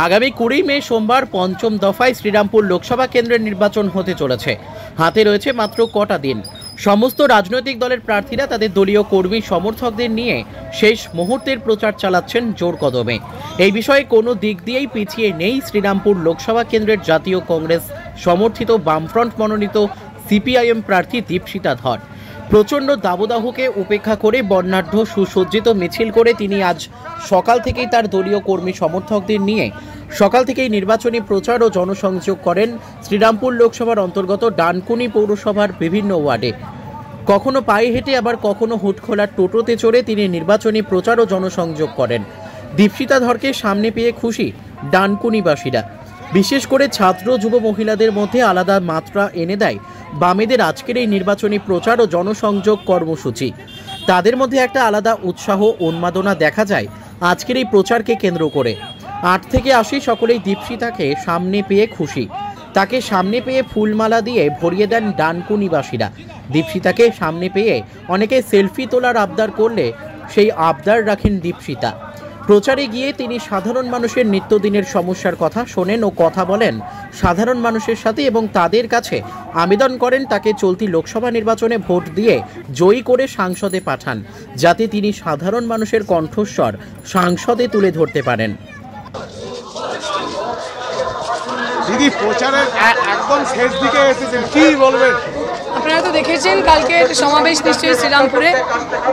আগামী 20 মে সোমবার পঞ্চম দফায় শ্রীরামপুর লোকসভা কেন্দ্রের নির্বাচন হতে চলেছে। হাতে রয়েছে মাত্র কটা দিন। সমস্ত রাজনৈতিক দলের প্রার্থীরা তাদের দলীয় কর্মী সমর্থকদের নিয়ে শেষ মুহূর্তের প্রচার চালাচ্ছেন জোর কদমে। এই বিষয়ে কোনো দিক দিয়েই পিছিয়ে নেই শ্রীরামপুর লোকসভা কেন্দ্রের জাতীয় কংগ্রেস সমর্থিত বামফ্রন্ট মনোনীত সিপিআইএম প্রার্থী দীপশিতা ধর। প্রচণ্ড দাবদাহকে উপেক্ষা করে বর্ণাঢ্য সুসজ্জিত মিছিল করে তিনি আজ সকাল থেকেই তার দলীয় কর্মী সমর্থকদের নিয়ে সকাল থেকেই নির্বাচনী প্রচার ও জনসংযোগ করেন শ্রীরামপুর লোকসভার অন্তর্গত ডানকুনি পৌরসভার বিভিন্ন ওয়ার্ডে। কখনো পায়ে হেঁটে আবার কখনো হুটখোলার টোটোতে চড়ে তিনি নির্বাচনী প্রচার ও জনসংযোগ করেন। দীপশিতা ধরকে সামনে পেয়ে খুশি ডানকুনিবাসীরা। বিশেষ করে ছাত্র যুব মহিলাদের মধ্যে আলাদা মাত্রা এনে দেয় বামেদের আজকের এই নির্বাচনী প্রচার ও জনসংযোগ কর্মসূচি। তাদের মধ্যে একটা আলাদা উৎসাহ উন্মাদনা দেখা যায় আজকের এই প্রচারকে কেন্দ্র করে। 8 থেকে 80 সকলেই দীপশিতাকে সামনে পেয়ে খুশি। তাকে সামনে পেয়ে ফুলমালা দিয়ে ভরিয়ে দেন ডানকুনিবাসীরা। দীপশিতাকে সামনে পেয়ে অনেকে সেলফি তোলার আবদার করলে সেই আবদার রাখেন দীপশিতা। প্রচারে গিয়ে তিনি সাধারণ মানুষের নিত্যদিনের সমস্যার কথা শোনেন ও কথা বলেন সাধারণ মানুষের সাথে এবং তাদের কাছে আবেদন করেন তাকে চলতি লোকসভা নির্বাচনে ভোট দিয়ে জয়ী করে সংসদে পাঠান, যাতে তিনি সাধারণ মানুষের কণ্ঠস্বর সংসদে তুলে ধরতে পারেন। দিদি, প্রচারের একদম শেষ দিকে এসেছেন, কি বলবেন? আপনারা তো দেখেছেন কালকে সমাবেশ নিশ্চয়ই শ্রীরামপুরে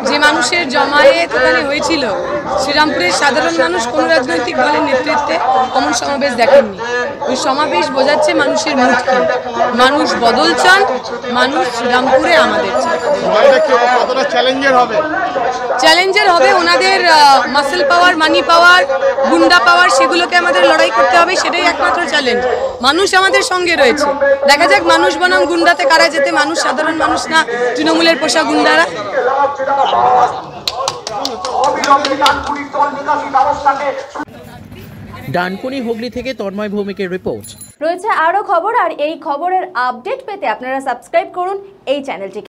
যে মানুষের জমায়েত ওখানে হয়েছিল। শ্রীরামপুরের সাধারণ মানুষ কোনো রাজনৈতিক দলের নেতৃত্বে অমন সমাবেশ দেখেননি। ওই সমাবেশ বোঝাচ্ছে মানুষের মুড কি, মানুষ বদল চান, মানুষ শ্রীরামপুরে আমাদের চান। চ্যালেঞ্জের হবে ওনাদের মাসেল পাওয়ার, মানি পাওয়ার, গুন্ডা পাওয়ার, সেগুলোকে আমাদের লড়াই করতে হবে। সেটাই একমাত্র চ্যালেঞ্জ। মানুষ আমাদের সঙ্গে রয়েছে। দেখা যাক মানুষ বনাম গুন্ডাতে কারা যেতে, মানুষ সাধারণ মানুষ না তৃণমূলের পোষা গুন্ডারা। ডানকুনি হুগলি থেকে তন্ময় ভৌমিকের রিপোর্ট। রয়েছে আরো খবর, আর এই খবরের আপডেট পেতে আপনারা সাবস্ক্রাইব করুন এই চ্যানেলটিকে।